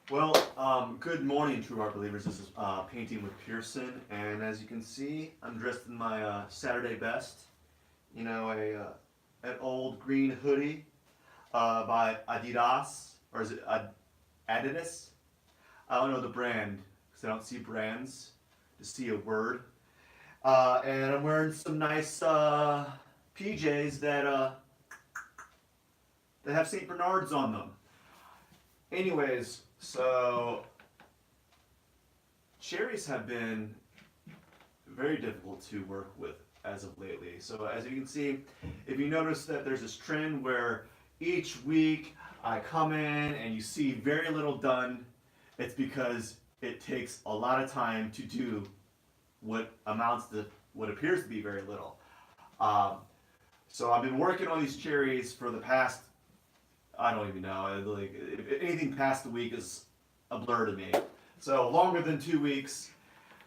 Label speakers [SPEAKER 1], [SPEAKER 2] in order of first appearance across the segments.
[SPEAKER 1] Good morning, true art believers. This is Painting with Pearson, and as you can see, I'm dressed in my Saturday best. You know, an old green hoodie by Adidas, or is it Adidas? I don't know the brand because I don't see brands, just see a word. And I'm wearing some nice PJs that have Saint Bernards on them. Anyways, so cherries have been very difficult to work with as of lately. So as you can see, if you notice that there's this trend where each week I come in and you see very little done, it's because it takes a lot of time to do what amounts to what appears to be very little. Um, so I've been working on these cherries for the past, I don't even know, like if anything past the week is a blur to me. So longer than 2 weeks.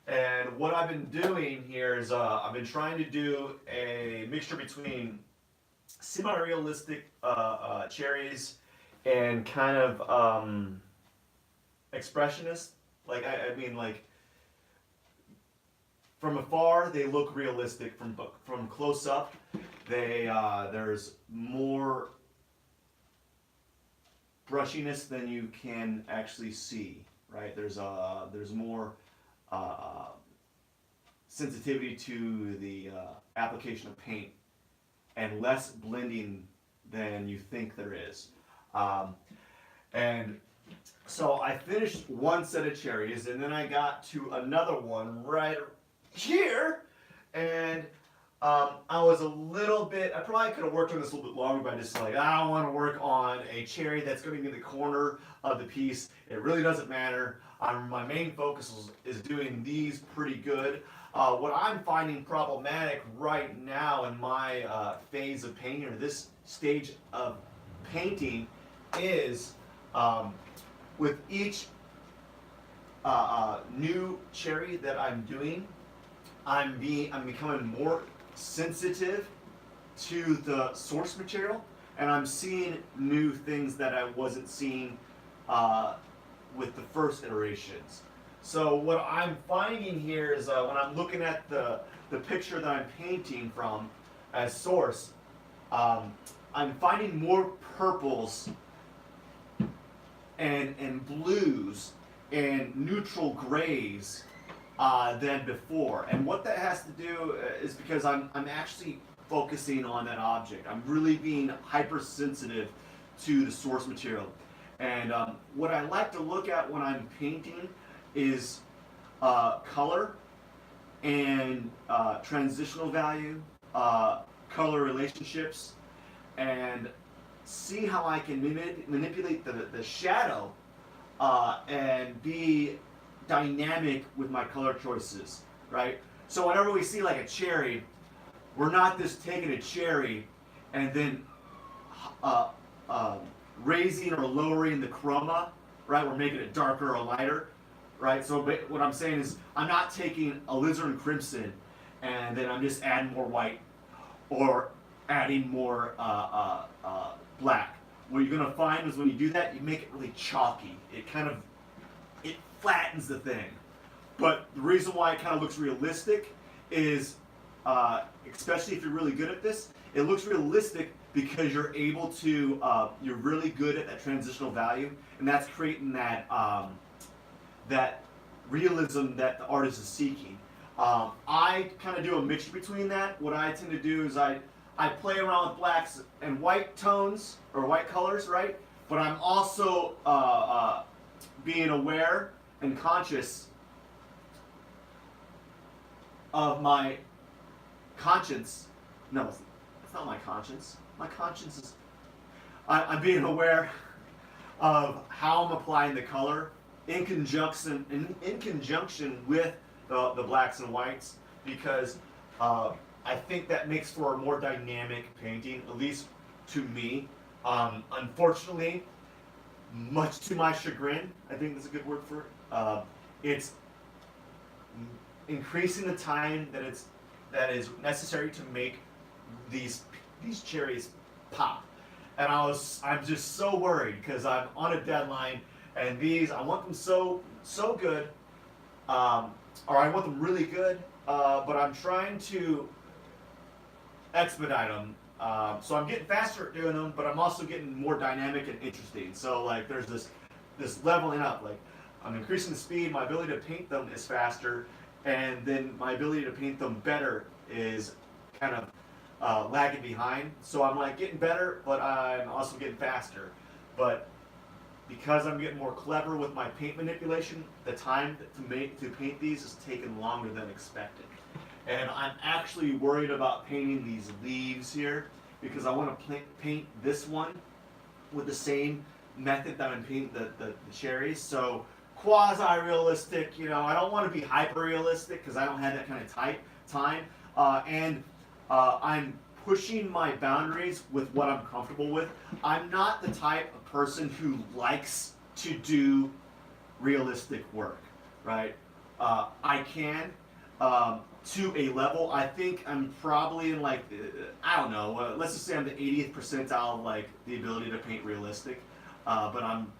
[SPEAKER 1] And what I've been doing here is I've been trying to do a mixture between semi-realistic cherries and kind of expressionist. Like from afar they look realistic. From close up, there's more brushiness than you can actually see. Right? There's more uh, sensitivity to the application of paint and less blending than you think there is. Um, and so I finished one set of cherries, and then I got to another one right here, and I was a little bit. I probably could have worked on this a little bit longer, but I just like I want to work on a cherry that's going to be in the corner of the piece. It really doesn't matter. My main focus is doing these pretty good. What I'm finding problematic right now in my phase of painting, or this stage of painting, is with each new cherry that I'm doing, I'm becoming more sensitive to the source material, and I'm seeing new things that I wasn't seeing with the first iterations. So what I'm finding here is when I'm looking at the picture that I'm painting from as source, I'm finding more purples and blues and neutral grays than before. And what that has to do is because I'm actually focusing on that object. I'm really being hypersensitive to the source material. And what I like to look at when I'm painting is color and transitional value, color relationships, and see how I can manipulate the shadow and be dynamic with my color choices, right? So whenever we see like a cherry, we're not just taking a cherry and then uh, um, raising or lowering the chroma, right? We're making it darker or lighter, right? So what I'm saying is I'm not taking alizarin crimson and then I'm just adding more white or adding more black. What you're gonna find is when you do that, you make it really chalky. It flattens the thing. But the reason why it kind of looks realistic is, especially if you're really good at this, it looks realistic because you're able to, you're really good at that transitional value, and that's creating that realism that the artist is seeking. I kind of do a mixture between that. What I tend to do is I play around with blacks and white tones or white colors, right? But I'm also being aware and conscious of my conscience. No, it's not my conscience. My conscience is. I'm being aware of how I'm applying the color in conjunction with the blacks and whites, because I think that makes for a more dynamic painting, at least to me. Unfortunately, much to my chagrin, I think that's a good word for it. It's increasing the time that is necessary to make these cherries pop. And I'm just so worried because I'm on a deadline And these, I want them so good, or I want them really good, but I'm trying to expedite them. So I'm getting faster at doing them, but I'm also getting more dynamic and interesting. So like there's this leveling up. Like I'm increasing the speed. My ability to paint them is faster, and then my ability to paint them better is kind of lagging behind. So I'm like getting better, but I'm also getting faster. But because I'm getting more clever with my paint manipulation, the time to paint these is taking longer than expected. And I'm actually worried about painting these leaves here because I want to paint this one with the same method that I'm painting the cherries. So quasi-realistic, you know, I don't want to be hyper-realistic because I don't have that kind of time. And I'm pushing my boundaries with what I'm comfortable with. I'm not the type of person who likes to do realistic work, right? I can. To a level, I think I'm probably in like, I don't know, let's just say I'm the 80th percentile of like the ability to paint realistic, but I'm,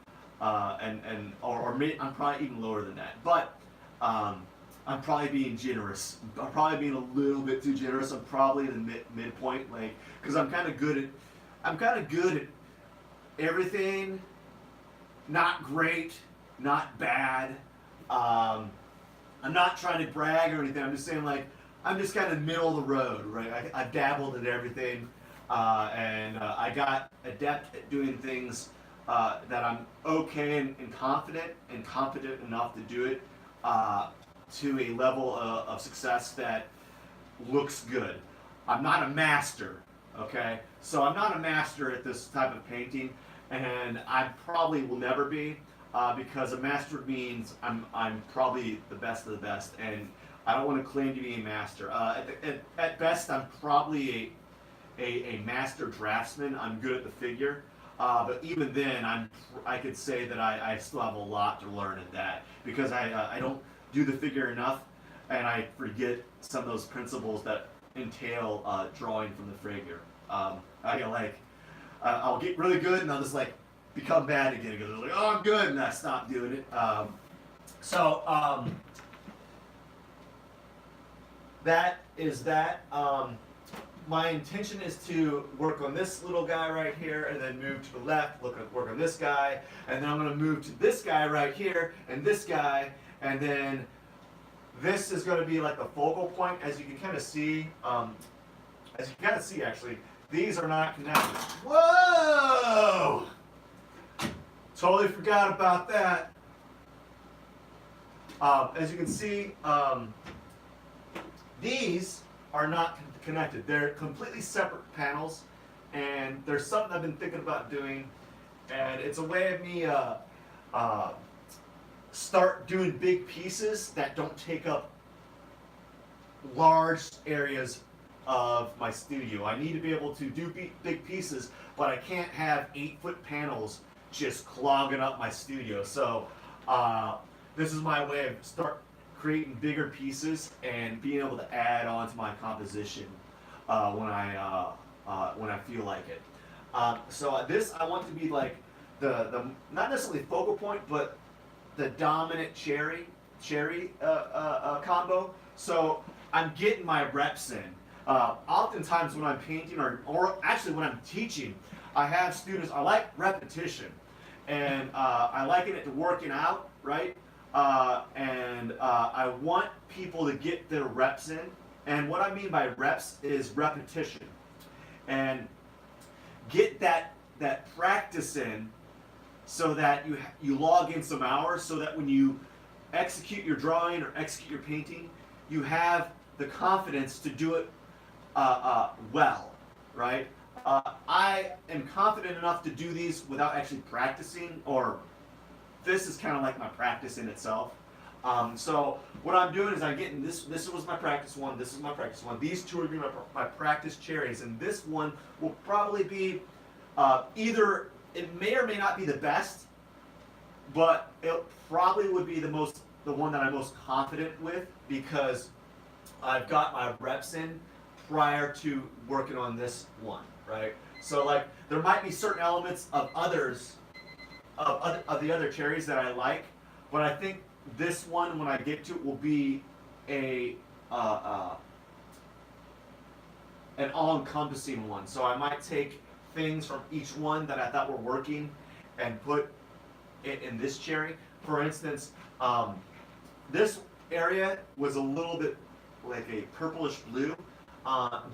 [SPEAKER 1] I'm probably even lower than that. But I'm probably being generous. I'm probably being a little bit too generous. I'm probably in the midpoint, like, because I'm kind of good at everything. Not great, not bad. I'm not trying to brag or anything. I'm just saying, like, I'm just kind of middle of the road, right? I've dabbled in everything, and I got adept at doing things that I'm okay and confident and competent enough to do it to a level of success that looks good. I'm not a master, okay? So I'm not a master at this type of painting, and I probably will never be. Because a master means I'm probably the best of the best, and I don't want to claim to be a master. At best, I'm probably a master draftsman. I'm good at the figure, but even then, I could say that I still have a lot to learn at that because I don't do the figure enough, and I forget some of those principles that entail drawing from the figure. I'll get really good, and I'll just like become bad again because I'm like, oh, I'm good, and I stop doing it. That is that. My intention is to work on this little guy right here, and then move to the left, work on this guy, and then I'm going to move to this guy right here, and this guy, and then this is going to be like the focal point, as you can kind of see. Actually, these are not connected. Whoa! Totally forgot about that. As you can see, these are not connected. They're completely separate panels, and there's something I've been thinking about doing, and it's a way of me start doing big pieces that don't take up large areas of my studio. I need to be able to do big pieces, but I can't have 8-foot panels just clogging up my studio. So this is my way of start creating bigger pieces and being able to add on to my composition when I feel like it. So this I want to be like the not necessarily focal point, but the dominant cherry combo. So I'm getting my reps in. Oftentimes when I'm painting or actually when I'm teaching, I have students, I like repetition, and I liken it to working out, right? I want people to get their reps in, and what I mean by reps is repetition, and get that practice in so that you log in some hours so that when you execute your drawing or execute your painting, you have the confidence to do it well, right? I am confident enough to do these without actually practicing, or this is kind of like my practice in itself. So what I'm doing is I'm getting this was my practice one, this is my practice one. These two are going to be my practice cherries, and this one will probably be either, it may or may not be the best, but it probably would be the one that I'm most confident with because I've got my reps in prior to working on this one, right? So like there might be certain elements of others of the other cherries that I like, but I think this one, when I get to it, will be a an all-encompassing one. So I might take things from each one that I thought were working and put it in this cherry. For instance, this area was a little bit like a purplish blue.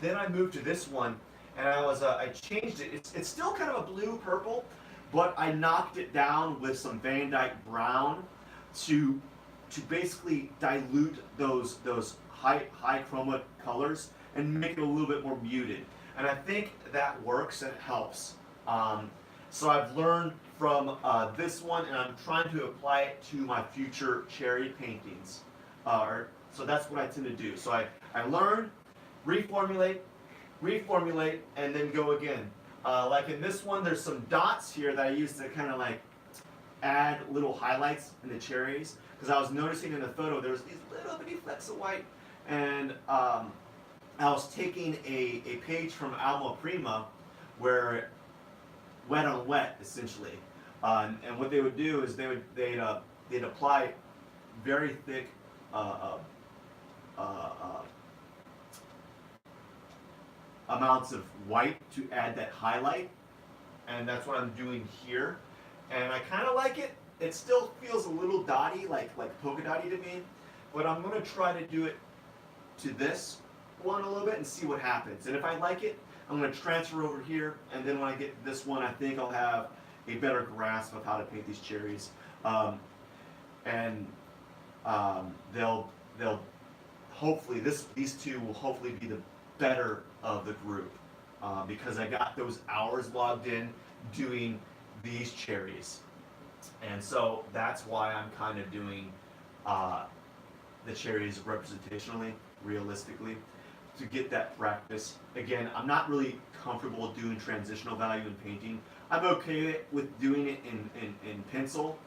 [SPEAKER 1] Then I moved to this one, and I changed it. It's still kind of a blue purple, but I knocked it down with some Van Dyke brown to basically dilute those high chroma colors and make it a little bit more muted. And I think that works and it helps. So I've learned from this one, and I'm trying to apply it to my future cherry paintings. So that's what I tend to do. So I learn, reformulate, and then go again. Like in this one, there's some dots here that I use to kind of like add little highlights in the cherries, because I was noticing in the photo there's these little bitty flecks of white, and I was taking a page from Alma Prima, where wet on wet essentially, and what they would do is they'd apply very thick amounts of white to add that highlight, and that's what I'm doing here. And I kind of like it. It still feels a little dotty, like polka dotty to me, but I'm going to try to do it to this one a little bit and see what happens. And if I like it, I'm going to transfer over here, and then when I get to this one, I think I'll have a better grasp of how to paint these cherries. They'll hopefully, these two will hopefully be the better of the group, because I got those hours logged in doing these cherries. And so that's why I'm kind of doing the cherries representationally, realistically, to get that practice. Again, I'm not really comfortable doing transitional value in painting. I'm okay with doing it in pencil,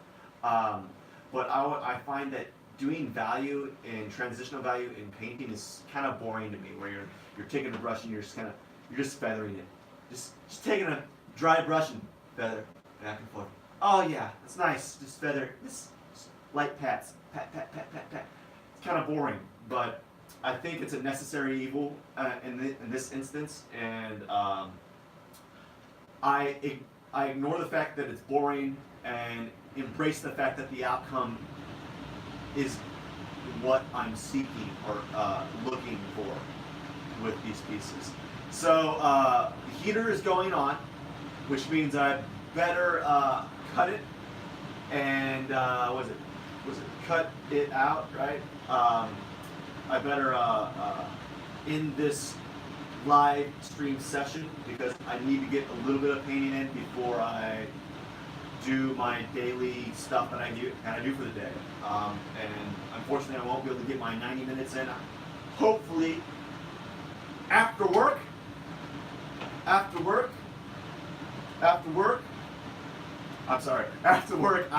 [SPEAKER 1] but I find that doing value in transitional value in painting is kind of boring to me, where you're taking a brush and you're just feathering it. Just taking a dry brush and feather back and forth. Oh yeah, that's nice. Just feather. Just light pats. Pat, pat, pat, pat, pat. It's kind of boring, but I think it's a necessary evil in this instance, and I ignore the fact that it's boring and embrace the fact that the outcome is what I'm seeking or looking for with these pieces. So the heater is going on, which means I better cut it and cut it out, right? I better end this live stream session, because I need to get a little bit of painting in before I do my daily stuff that I do for the day. And unfortunately, I won't be able to get my 90 minutes in. Hopefully, after work, I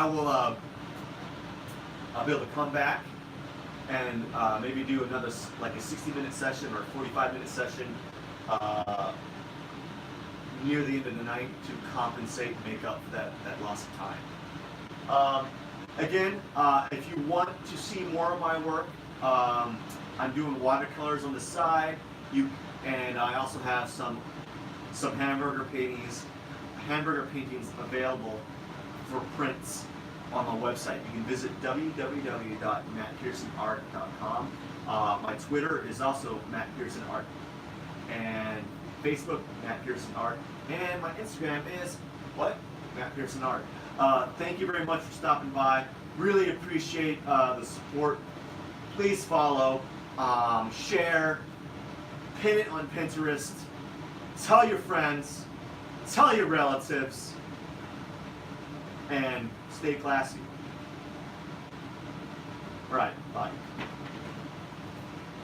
[SPEAKER 1] will I'll be able to come back and maybe do another, like a 60-minute session or a 45-minute session near the end of the night to compensate and make up for that loss of time. Again, if you want to see more of my work, I'm doing watercolors on the side. And I also have some hamburger paintings available for prints on my website. You can visit www.mattpearsonart.com. My Twitter is also Matt Pearson Art, and Facebook Matt Pearson Art, and my Instagram is Matt Pearson Art. Thank you very much for stopping by. Really appreciate the support. Please follow, share, pin it on Pinterest, tell your friends, tell your relatives, and stay classy. All right, bye.